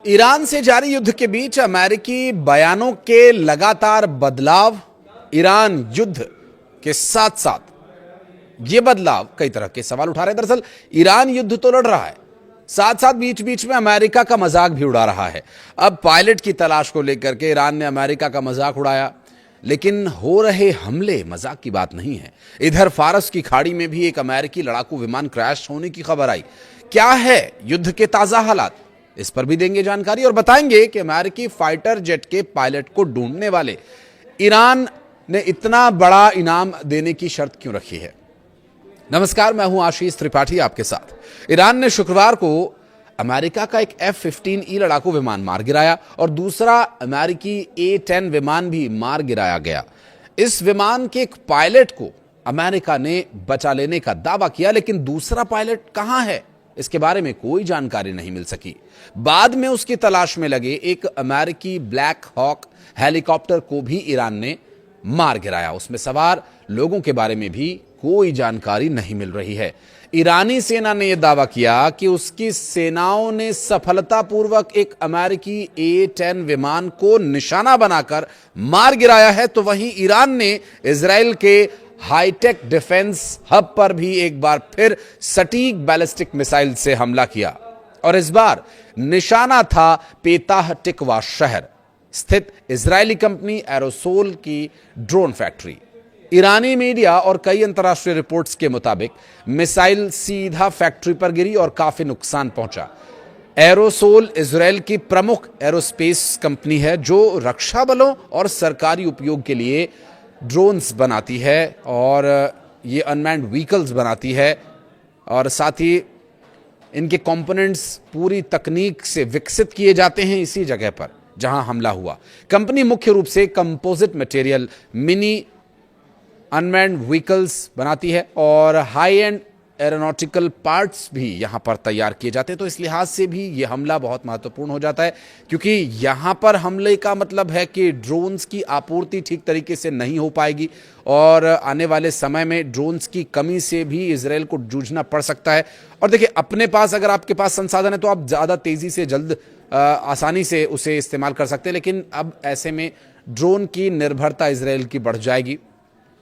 Iran से जारी युद्ध के बीच अमेरिकी बयानों के लगातार बदलाव। ईरान युद्ध के साथ साथ ये बदलाव कई तरह के सवाल उठा रहे हैं। दरअसल ईरान युद्ध तो लड़ रहा है, साथ साथ बीच बीच में अमेरिका का मजाक भी उड़ा रहा है। अब पायलट की तलाश को लेकर के ईरान ने अमेरिका का मजाक उड़ाया, लेकिन हो रहे हमले मजाक की बात नहीं है। इधर फारस की खाड़ी में भी एक अमेरिकी लड़ाकू विमान क्रैश होने की खबर आई। क्या है युद्ध के ताजा हालात, इस पर भी देंगे जानकारी और बताएंगे कि अमेरिकी फाइटर जेट के पायलट को ढूंढने वाले ईरान ने इतना बड़ा इनाम देने की शर्त क्यों रखी है। नमस्कार, मैं हूं आशीष त्रिपाठी आपके साथ। ईरान ने शुक्रवार को अमेरिका का एक F-15E लड़ाकू विमान मार गिराया और दूसरा अमेरिकी A-10 विमान भी मार गिराया गया। इस विमान के एक पायलट को अमेरिका ने बचा लेने का दावा किया, लेकिन दूसरा पायलट कहां है, इसके बारे में कोई जानकारी नहीं मिल सकी। बाद में उसकी तलाश में लगे एक अमेरिकी ब्लैक हॉक हेलीकॉप्टर को भी ईरान ने मार गिराया। उसमें सवार लोगों के बारे में भी कोई जानकारी नहीं मिल रही है। ईरानी सेना ने यह दावा किया कि उसकी सेनाओं ने सफलतापूर्वक एक अमेरिकी A-10 विमान को निशाना बनाकर मार गिराया है, तो वहीं ईरान ने इजराइल के हाईटेक डिफेंस हब पर भी एक बार फिर सटीक बैलिस्टिक मिसाइल से हमला किया और इस बार निशाना था पेताह टिकवा शहर स्थित इजरायली कंपनी एरोसोल की ड्रोन फैक्ट्री। ईरानी मीडिया और कई अंतर्राष्ट्रीय रिपोर्ट्स के मुताबिक मिसाइल सीधा फैक्ट्री पर गिरी और काफी नुकसान पहुंचा। एरोसोल इजरायल की प्रमुख एरोस्पेस कंपनी है जो रक्षा बलों और सरकारी उपयोग के लिए ड्रोन्स बनाती है और ये अनमैन्ड व्हीकल्स बनाती है और साथ ही इनके कंपोनेंट्स पूरी तकनीक से विकसित किए जाते हैं इसी जगह पर जहां हमला हुआ। कंपनी मुख्य रूप से composite material, mini unmanned vehicles बनाती है और हाई एंड एरोनॉटिकल पार्ट्स भी यहां पर तैयार किए जाते हैं। तो इस लिहाज से भी यह हमला बहुत महत्वपूर्ण हो जाता है, क्योंकि यहां पर हमले का मतलब है कि ड्रोन्स की आपूर्ति ठीक तरीके से नहीं हो पाएगी और आने वाले समय में ड्रोन्स की कमी से भी इजरायल को जूझना पड़ सकता है। और देखिए, अपने पास अगर आपके पास संसाधन है तो आप ज़्यादा तेज़ी से जल्द आसानी से उसे इस्तेमाल कर सकते हैं, लेकिन अब ऐसे में ड्रोन की निर्भरता इजरायल की बढ़ जाएगी।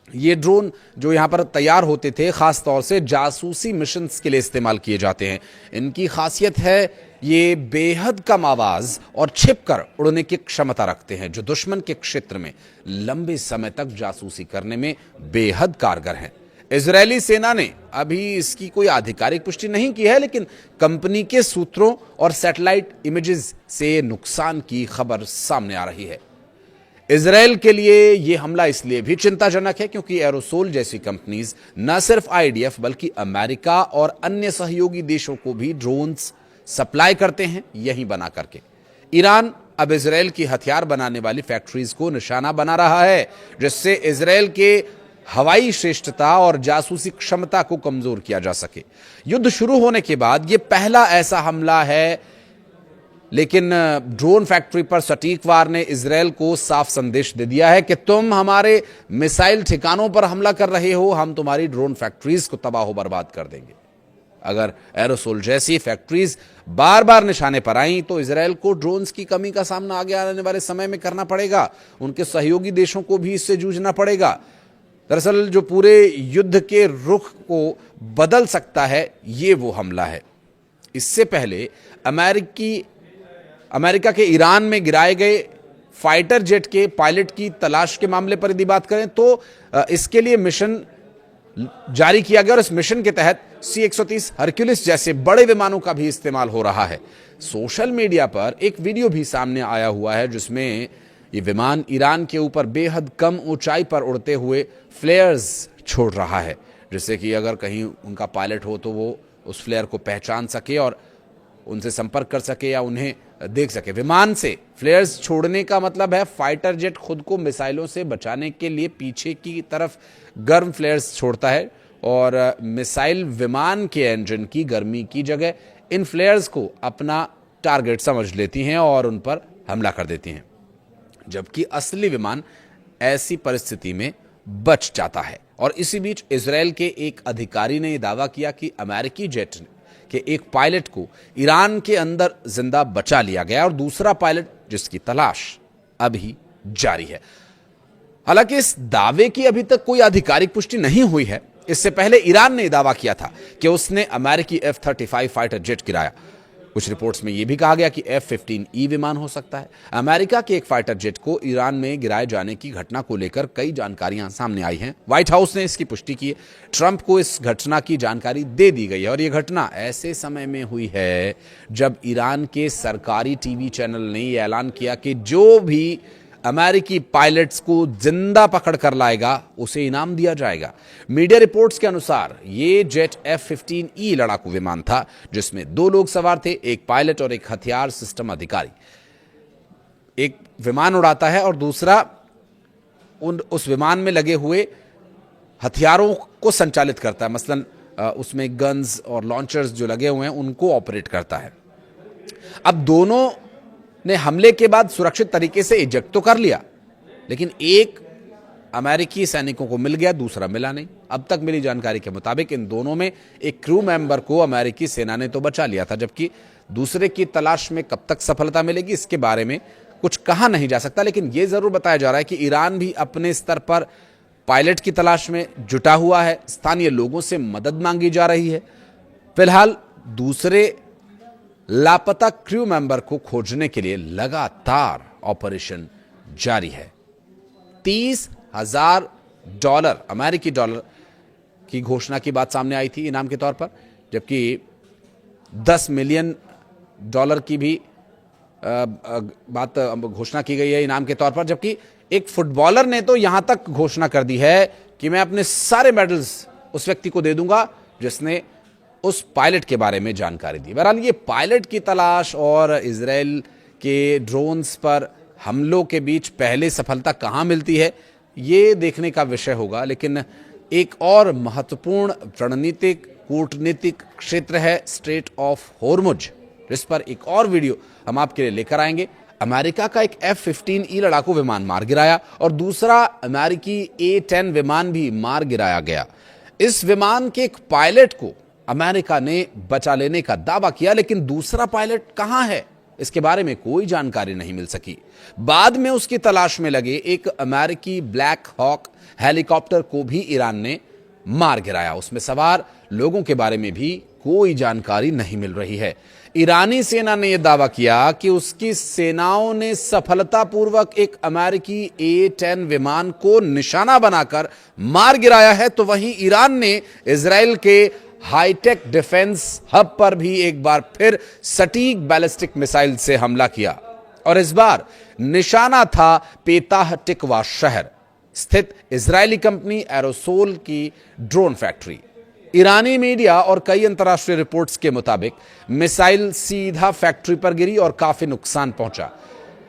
ये ड्रोन जो यहाँ पर तैयार होते थे खास तौर से जासूसी मिशंस के लिए इस्तेमाल किए जाते हैं। इनकी खासियत है ये बेहद कम आवाज और छिपकर उड़ने की क्षमता रखते हैं, जो दुश्मन के क्षेत्र में लंबे समय तक जासूसी करने में बेहद कारगर हैं। इजरायली सेना ने अभी इसकी कोई आधिकारिक पुष्टि नहीं की है, लेकिन कंपनी के सूत्रों और सैटेलाइट इमेजेस से नुकसान की खबर सामने आ रही है। इजरायल के लिए यह हमला इसलिए भी चिंताजनक है क्योंकि एरोसोल जैसी कंपनीज न सिर्फ IDF बल्कि अमेरिका और अन्य सहयोगी देशों को भी ड्रोन्स सप्लाई करते हैं यहीं बना करके। ईरान अब इजरायल की हथियार बनाने वाली फैक्ट्रीज को निशाना बना रहा है, जिससे इजरायल के हवाई श्रेष्ठता और जासूसी क्षमता को कमजोर किया जा सके। युद्ध शुरू होने के बाद यह पहला ऐसा हमला है, लेकिन ड्रोन फैक्ट्री पर सटीक वार ने इजरायल को साफ संदेश दे दिया है कि तुम हमारे मिसाइल ठिकानों पर हमला कर रहे हो, हम तुम्हारी ड्रोन फैक्ट्रीज को तबाह बर्बाद कर देंगे। अगर एरोसोल जैसी फैक्ट्रीज बार बार निशाने पर आई तो इजरायल को ड्रोन्स की कमी का सामना आगे आने वाले समय में करना पड़ेगा। उनके सहयोगी देशों को भी इससे जूझना पड़ेगा। दरअसल जो पूरे युद्ध के रुख को बदल सकता है ये वो हमला है। इससे पहले अमेरिका के ईरान में गिराए गए फाइटर जेट के पायलट की तलाश के मामले पर यदि बात करें तो इसके लिए मिशन जारी किया गया और इस मिशन के तहत C-130 हरक्यूलिस जैसे बड़े विमानों का भी इस्तेमाल हो रहा है। सोशल मीडिया पर एक वीडियो भी सामने आया हुआ है जिसमें ये विमान ईरान के ऊपर बेहद कम ऊंचाई पर उड़ते हुए फ्लेयर्स छोड़ रहा है, जिससे कि अगर कहीं उनका पायलट हो तो वो उस फ्लेयर को पहचान सके और उनसे संपर्क कर सके या उन्हें देख सके। विमान से फ्लेयर्स छोड़ने का मतलब है फाइटर जेट खुद को मिसाइलों से बचाने के लिए पीछे की तरफ गर्म फ्लेयर्स छोड़ता है और मिसाइल विमान के इंजन की गर्मी की जगह इन फ्लेयर्स को अपना टारगेट समझ लेती हैं और उन पर हमला कर देती हैं, जबकि असली विमान ऐसी परिस्थिति में बच जाता है। और इसी बीच इजरायल के एक अधिकारी ने यह दावा किया कि अमेरिकी जेट कि एक पायलट को ईरान के अंदर जिंदा बचा लिया गया और दूसरा पायलट जिसकी तलाश अभी जारी है। हालांकि इस दावे की अभी तक कोई आधिकारिक पुष्टि नहीं हुई है। इससे पहले ईरान ने दावा किया था कि उसने अमेरिकी F-35 फाइटर जेट गिराया। कुछ रिपोर्ट्स में यह भी कहा गया कि F-15E विमान हो सकता है। अमेरिका के एक फाइटर जेट को ईरान में गिराए जाने की घटना को लेकर कई जानकारियां सामने आई हैं। व्हाइट हाउस ने इसकी पुष्टि की है। ट्रंप को इस घटना की जानकारी दे दी गई है और यह घटना ऐसे समय में हुई है जब ईरान के सरकारी टीवी चैनल ने यह ऐलान किया कि जो भी अमेरिकी पायलट्स को जिंदा पकड़ कर लाएगा उसे इनाम दिया जाएगा। मीडिया रिपोर्ट्स के अनुसार ये जेट F-15E लड़ाकू विमान था जिसमें 2 लोग सवार थे, एक पायलट और एक हथियार सिस्टम अधिकारी। एक विमान उड़ाता है और दूसरा उस विमान में लगे हुए हथियारों को संचालित करता है, मसलन उसमें गन्स और लॉन्चर्स जो लगे हुए हैं उनको ऑपरेट करता है। अब दोनों ने हमले के बाद सुरक्षित तरीके से इजेक्ट तो कर लिया, लेकिन एक अमेरिकी सैनिकों को मिल गया, दूसरा मिला नहीं। अब तक मिली जानकारी के मुताबिक इन दोनों में एक क्रू मेंबर को अमेरिकी सेना ने तो बचा लिया था, जबकि दूसरे की तलाश में कब तक सफलता मिलेगी इसके बारे में कुछ कहा नहीं जा सकता। लेकिन यह जरूर बताया जा रहा है कि ईरान भी अपने स्तर पर पायलट की तलाश में जुटा हुआ है। स्थानीय लोगों से मदद मांगी जा रही है। फिलहाल दूसरे लापता क्रू मेंबर को खोजने के लिए लगातार ऑपरेशन जारी है। $30,000 अमेरिकी डॉलर की घोषणा की बात सामने आई थी इनाम के तौर पर, जबकि $10 मिलियन की भी बात घोषणा की गई है इनाम के तौर पर। जबकि एक फुटबॉलर ने तो यहां तक घोषणा कर दी है कि मैं अपने सारे मेडल्स उस व्यक्ति को दे दूंगा जिसने उस पायलट के बारे में जानकारी दी। बहरहाल ये पायलट की तलाश और इजराइल के ड्रोन्स पर हमलों के बीच पहले सफलता कहां मिलती है ये देखने का विषय होगा। लेकिन एक और महत्वपूर्ण रणनीतिक कूटनीतिक क्षेत्र है स्ट्रेट ऑफ होर्मुज, जिस पर एक और वीडियो हम आपके लिए लेकर आएंगे। अमेरिका का एक F-15E लड़ाकू विमान मार गिराया और दूसरा अमेरिकी A-10 विमान भी मार गिराया गया। इस विमान के एक पायलट को अमेरिका ने बचा लेने का दावा किया, लेकिन दूसरा पायलट कहां है इसके बारे में कोई जानकारी नहीं मिल सकी। बाद में उसकी तलाश में लगे एक अमेरिकी ब्लैक हॉक हेलीकॉप्टर को भी ईरान ने मार गिराया। उसमें सवार लोगों के बारे में भी कोई जानकारी नहीं मिल रही है। ईरानी सेना ने यह दावा किया कि उसकी सेनाओं ने सफलतापूर्वक एक अमेरिकी A-10 विमान को निशाना बनाकर मार गिराया है, तो वहीं ईरान ने इजराइल के हाईटेक डिफेंस हब पर भी एक बार फिर सटीक बैलिस्टिक मिसाइल से हमला किया और इस बार निशाना था पेताह टिकवा शहर स्थित इजरायली कंपनी एरोसोल की ड्रोन फैक्ट्री। ईरानी मीडिया और कई अंतर्राष्ट्रीय रिपोर्ट्स के मुताबिक मिसाइल सीधा फैक्ट्री पर गिरी और काफी नुकसान पहुंचा।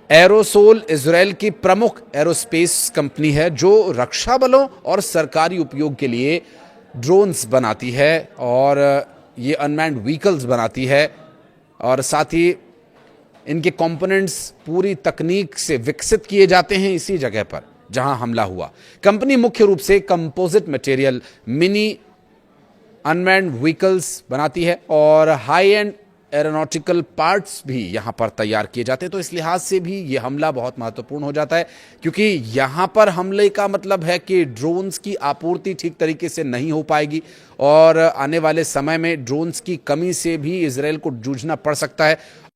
एरोसोल इजराइल की प्रमुख एरोस्पेस कंपनी है जो रक्षा बलों और सरकारी उपयोग के लिए ड्रोन्स बनाती है और ये अनमैन्ड व्हीकल्स बनाती है और साथ ही इनके कंपोनेंट्स पूरी तकनीक से विकसित किए जाते हैं इसी जगह पर जहां हमला हुआ। कंपनी मुख्य रूप से composite material, mini unmanned vehicles बनाती है और हाई एंड एरोनॉटिकल पार्ट्स भी यहां पर तैयार किए जाते हैं। तो इस लिहाज से भी यह हमला बहुत महत्वपूर्ण हो जाता है, क्योंकि यहां पर हमले का मतलब है कि ड्रोन्स की आपूर्ति ठीक तरीके से नहीं हो पाएगी और आने वाले समय में ड्रोन्स की कमी से भी इजराइल को जूझना पड़ सकता है।